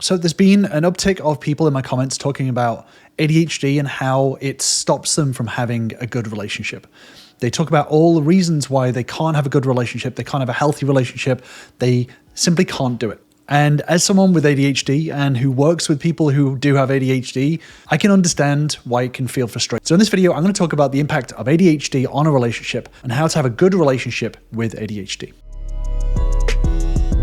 So there's been an uptick of people in my comments talking about ADHD and how it stops them from having a good relationship. They talk about all the reasons why they can't have a good relationship, they can't have a healthy relationship, they simply can't do it. And as someone with ADHD and who works with people who do have ADHD, I can understand why it can feel frustrating. So in this video, I'm going to talk about the impact of ADHD on a relationship and how to have a good relationship with ADHD.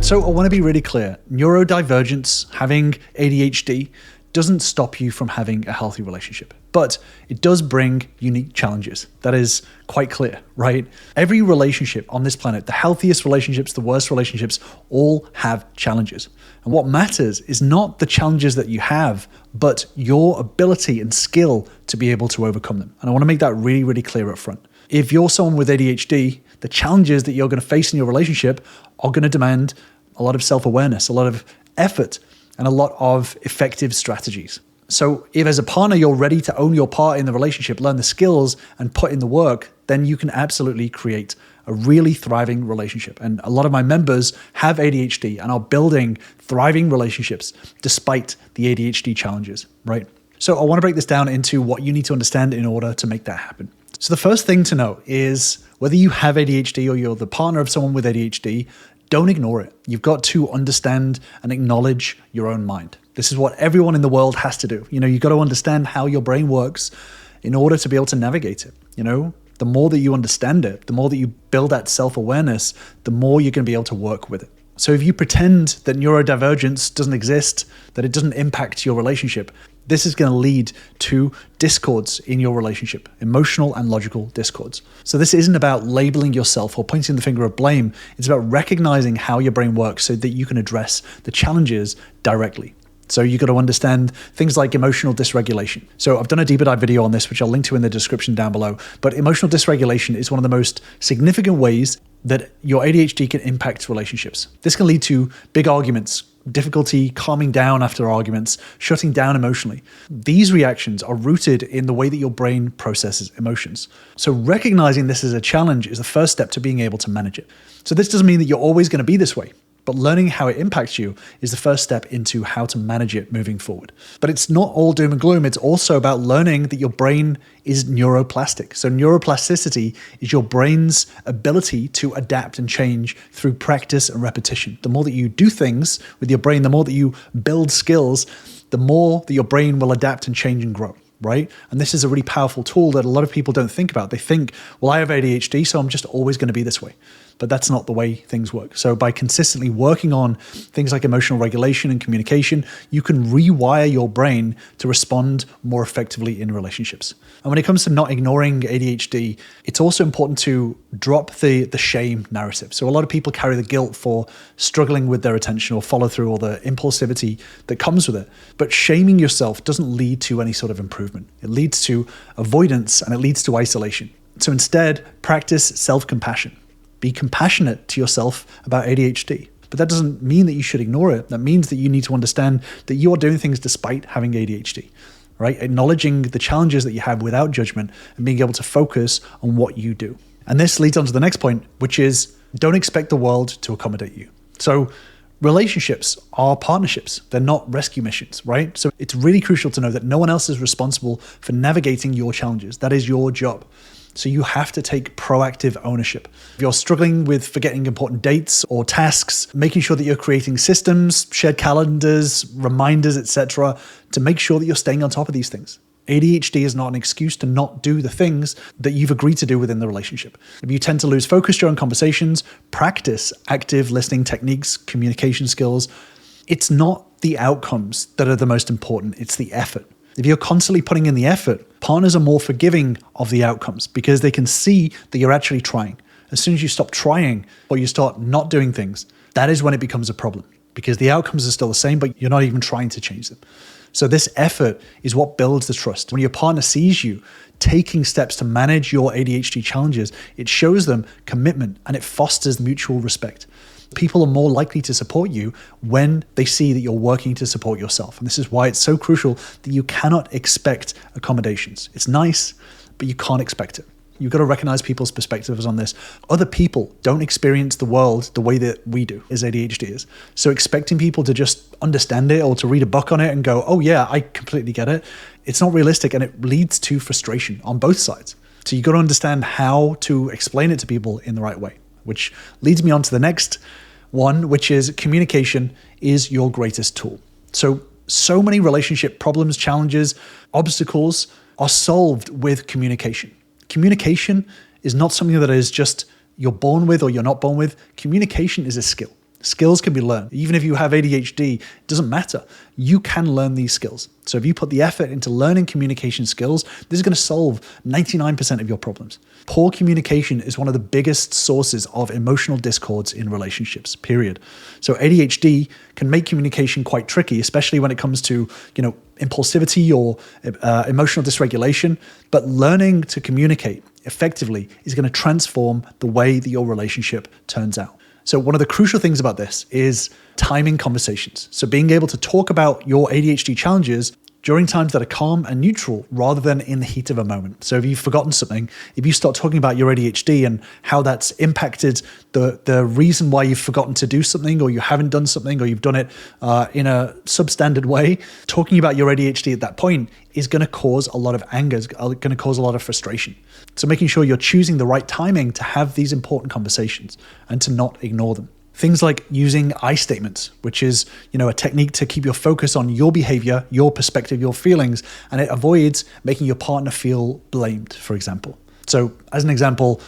So I want to be really clear, neurodivergence, having ADHD, doesn't stop you from having a healthy relationship, but it does bring unique challenges. That is quite clear, right? Every relationship on this planet, the healthiest relationships, the worst relationships, all have challenges. And what matters is not the challenges that you have, but your ability and skill to be able to overcome them. And I want to make that really, really clear up front. If you're someone with ADHD, the challenges that you're going to face in your relationship are going to demand a lot of self-awareness, a lot of effort, and a lot of effective strategies. So if as a partner, you're ready to own your part in the relationship, learn the skills and put in the work, then you can absolutely create a really thriving relationship. And a lot of my members have ADHD and are building thriving relationships despite the ADHD challenges, right? So I want to break this down into what you need to understand in order to make that happen. So the first thing to know is whether you have ADHD or you're the partner of someone with ADHD, don't ignore it. You've got to understand and acknowledge your own mind. This is what everyone in the world has to do. You've got to understand how your brain works in order to be able to navigate it. The more that you understand it, the more that you build that self-awareness, the more you're going to be able to work with it. So if you pretend that neurodivergence doesn't exist, that it doesn't impact your relationship, this is going to lead to discords in your relationship, emotional and logical discords. So this isn't about labeling yourself or pointing the finger of blame. It's about recognizing how your brain works so that you can address the challenges directly. So you got to understand things like emotional dysregulation. So I've done a deeper dive video on this, which I'll link to in the description down below. But emotional dysregulation is one of the most significant ways that your ADHD can impact relationships. This can lead to big arguments, difficulty calming down after arguments, shutting down emotionally. These reactions are rooted in the way that your brain processes emotions. So recognizing this as a challenge is the first step to being able to manage it. So this doesn't mean that you're always going to be this way, but learning how it impacts you is the first step into how to manage it moving forward. But it's not all doom and gloom. It's also about learning that your brain is neuroplastic. So neuroplasticity is your brain's ability to adapt and change through practice and repetition. The more that you do things with your brain, the more that you build skills, the more that your brain will adapt and change and grow, right? And this is a really powerful tool that a lot of people don't think about. They think, well, I have ADHD, so I'm just always going to be this way. But that's not the way things work. So by consistently working on things like emotional regulation and communication, you can rewire your brain to respond more effectively in relationships. And when it comes to not ignoring ADHD, it's also important to drop the shame narrative. So a lot of people carry the guilt for struggling with their attention or follow through or the impulsivity that comes with it. But shaming yourself doesn't lead to any sort of improvement. It leads to avoidance and it leads to isolation. So instead, practice self-compassion. Be compassionate to yourself about ADHD. But that doesn't mean that you should ignore it. That means that you need to understand that you are doing things despite having ADHD, right? Acknowledging the challenges that you have without judgment and being able to focus on what you do. And this leads on to the next point, which is don't expect the world to accommodate you. So relationships are partnerships. They're not rescue missions, right? So it's really crucial to know that no one else is responsible for navigating your challenges. That is your job. So you have to take proactive ownership. If you're struggling with forgetting important dates or tasks, making sure that you're creating systems, shared calendars, reminders, etc., to make sure that you're staying on top of these things. ADHD is not an excuse to not do the things that you've agreed to do within the relationship. If you tend to lose focus during conversations, practice active listening techniques, communication skills. It's not the outcomes that are the most important, it's the effort. If you're constantly putting in the effort, partners are more forgiving of the outcomes because they can see that you're actually trying. As soon as you stop trying or you start not doing things, that is when it becomes a problem because the outcomes are still the same, but you're not even trying to change them. So this effort is what builds the trust. When your partner sees you taking steps to manage your ADHD challenges, it shows them commitment and it fosters mutual respect. People are more likely to support you when they see that you're working to support yourself. And this is why it's so crucial that you cannot expect accommodations. It's nice, but you can't expect it. You've got to recognize people's perspectives on this. Other people don't experience the world the way that we do as ADHDers. So expecting people to just understand it or to read a book on it and go, oh yeah, I completely get it, it's not realistic, and it leads to frustration on both sides. So you've got to understand how to explain it to people in the right way, which leads me on to the next one, which is communication is your greatest tool. So many relationship problems, challenges, obstacles are solved with communication. Communication is not something that is just you're born with or you're not born with. Communication is a skill. Skills can be learned. Even if you have ADHD, it doesn't matter. You can learn these skills. So if you put the effort into learning communication skills, this is going to solve 99% of your problems. Poor communication is one of the biggest sources of emotional discords in relationships, period. So ADHD can make communication quite tricky, especially when it comes to, impulsivity or emotional dysregulation. But learning to communicate effectively is going to transform the way that your relationship turns out. So one of the crucial things about this is timing conversations. So being able to talk about your ADHD challenges during times that are calm and neutral rather than in the heat of a moment. So if you've forgotten something, if you start talking about your ADHD and how that's impacted the reason why you've forgotten to do something, or you haven't done something, or you've done it in a substandard way, talking about your ADHD at that point is going to cause a lot of anger, is going to cause a lot of frustration. So making sure you're choosing the right timing to have these important conversations and to not ignore them. Things like using I statements, which is, a technique to keep your focus on your behavior, your perspective, your feelings, and it avoids making your partner feel blamed, for example. So as an example,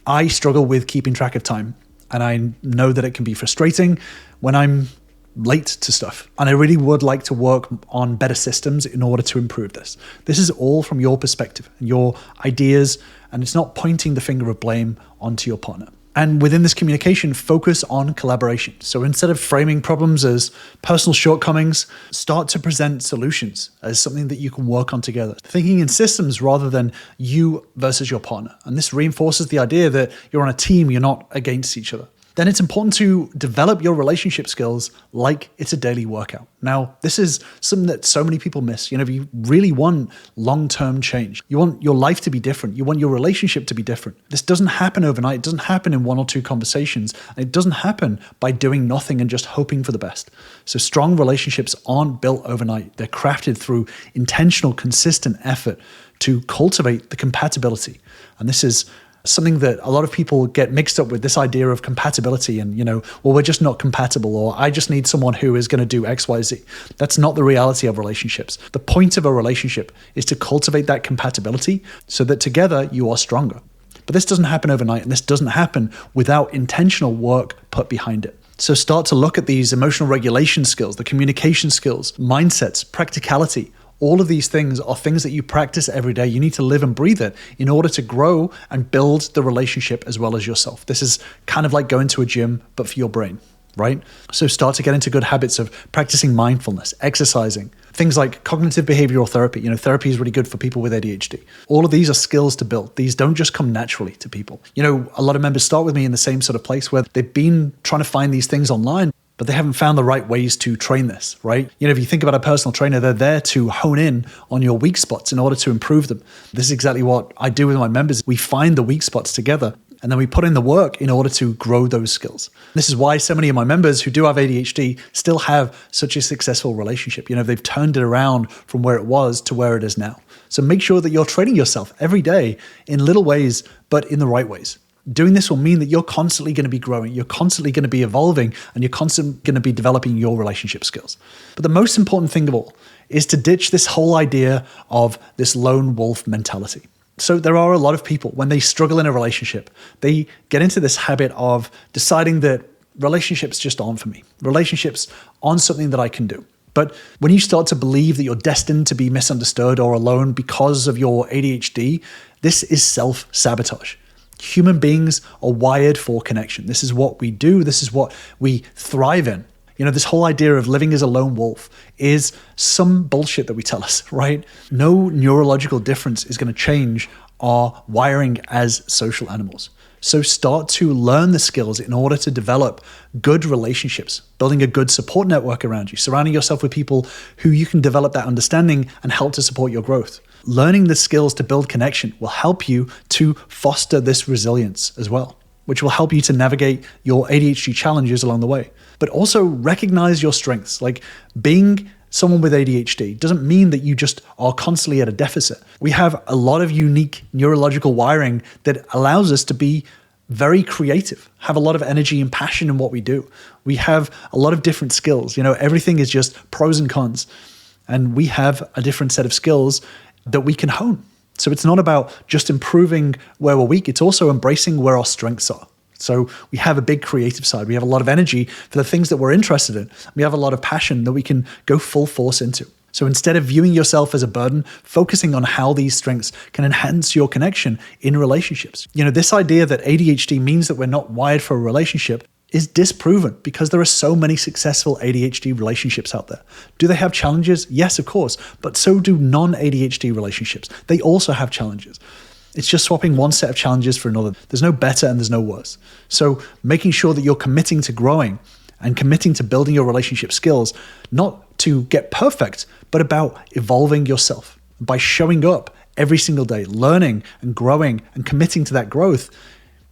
I struggle with keeping track of time, and I know that it can be frustrating when I'm late to stuff. And I really would like to work on better systems in order to improve this. This is all from your perspective and your ideas, and it's not pointing the finger of blame onto your partner. And within this communication, focus on collaboration. So instead of framing problems as personal shortcomings, start to present solutions as something that you can work on together. Thinking in systems rather than you versus your partner. And this reinforces the idea that you're on a team, you're not against each other. Then it's important to develop your relationship skills like it's a daily workout. Now, this is something that so many people miss. If you really want long-term change, you want your life to be different, you want your relationship to be different. This doesn't happen overnight. It doesn't happen in one or two conversations. It doesn't happen by doing nothing and just hoping for the best. So strong relationships aren't built overnight. They're crafted through intentional, consistent effort to cultivate the compatibility. And this is something that a lot of people get mixed up with, this idea of compatibility and, we're just not compatible, or I just need someone who is going to do X, Y, Z. That's not the reality of relationships. The point of a relationship is to cultivate that compatibility so that together you are stronger. But this doesn't happen overnight, and this doesn't happen without intentional work put behind it. So start to look at these emotional regulation skills, the communication skills, mindsets, practicality. All of these things are things that you practice every day. You need to live and breathe it in order to grow and build the relationship as well as yourself. This is kind of like going to a gym, but for your brain, right? So start to get into good habits of practicing mindfulness, exercising, things like cognitive behavioral therapy. Therapy is really good for people with ADHD. All of these are skills to build. These don't just come naturally to people. A lot of members start with me in the same sort of place where they've been trying to find these things online, but they haven't found the right ways to train this, right? If you think about a personal trainer, they're there to hone in on your weak spots in order to improve them. This is exactly what I do with my members. We find the weak spots together, and then we put in the work in order to grow those skills. This is why so many of my members who do have ADHD still have such a successful relationship. They've turned it around from where it was to where it is now. So make sure that you're training yourself every day in little ways, but in the right ways. Doing this will mean that you're constantly going to be growing, you're constantly going to be evolving, and you're constantly going to be developing your relationship skills. But the most important thing of all is to ditch this whole idea of this lone wolf mentality. So there are a lot of people, when they struggle in a relationship, they get into this habit of deciding that relationships just aren't for me. Relationships aren't something that I can do. But when you start to believe that you're destined to be misunderstood or alone because of your ADHD, this is self-sabotage. Human beings are wired for connection. This is what we do. This is what we thrive in. This whole idea of living as a lone wolf is some bullshit that we tell us, right? No neurological difference is going to change our wiring as social animals. So start to learn the skills in order to develop good relationships, building a good support network around you, surrounding yourself with people who you can develop that understanding and help to support your growth. Learning the skills to build connection will help you to foster this resilience as well, which will help you to navigate your ADHD challenges along the way. But also recognize your strengths. Like, being someone with ADHD doesn't mean that you just are constantly at a deficit. We have a lot of unique neurological wiring that allows us to be very creative, have a lot of energy and passion in what we do. We have a lot of different skills. Everything is just pros and cons. And we have a different set of skills that we can hone. So it's not about just improving where we're weak, it's also embracing where our strengths are. So we have a big creative side. We have a lot of energy for the things that we're interested in. We have a lot of passion that we can go full force into. So instead of viewing yourself as a burden, focusing on how these strengths can enhance your connection in relationships. This idea that ADHD means that we're not wired for a relationship is disproven because there are so many successful ADHD relationships out there. Do they have challenges? Yes, of course, but so do non-ADHD relationships. They also have challenges. It's just swapping one set of challenges for another. There's no better and there's no worse. So making sure that you're committing to growing and committing to building your relationship skills, not to get perfect, but about evolving yourself by showing up every single day, learning and growing and committing to that growth,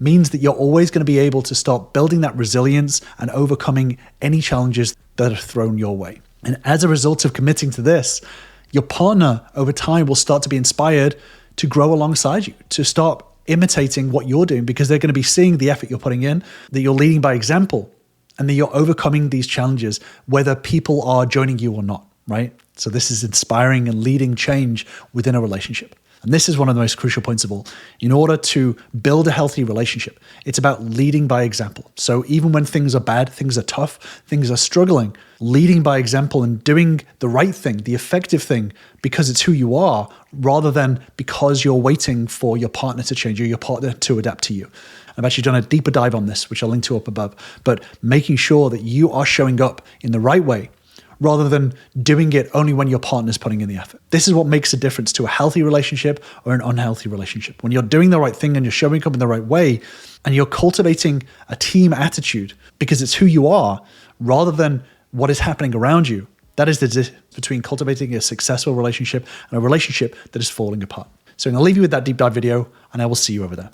means that you're always going to be able to start building that resilience and overcoming any challenges that are thrown your way. And as a result of committing to this, your partner over time will start to be inspired to grow alongside you, to start imitating what you're doing, because they're going to be seeing the effort you're putting in, that you're leading by example, and that you're overcoming these challenges, whether people are joining you or not, right? So this is inspiring and leading change within a relationship. And this is one of the most crucial points of all. In order to build a healthy relationship, it's about leading by example. So even when things are bad, things are tough, things are struggling, leading by example and doing the right thing, the effective thing, because it's who you are, rather than because you're waiting for your partner to change or your partner to adapt to you. I've actually done a deeper dive on this, which I'll link to up above, but making sure that you are showing up in the right way, rather than doing it only when your partner's putting in the effort. This is what makes a difference to a healthy relationship or an unhealthy relationship. When you're doing the right thing and you're showing up in the right way, and you're cultivating a team attitude because it's who you are, rather than what is happening around you, that is the difference between cultivating a successful relationship and a relationship that is falling apart. So I'm going to leave you with that deep dive video, and I will see you over there.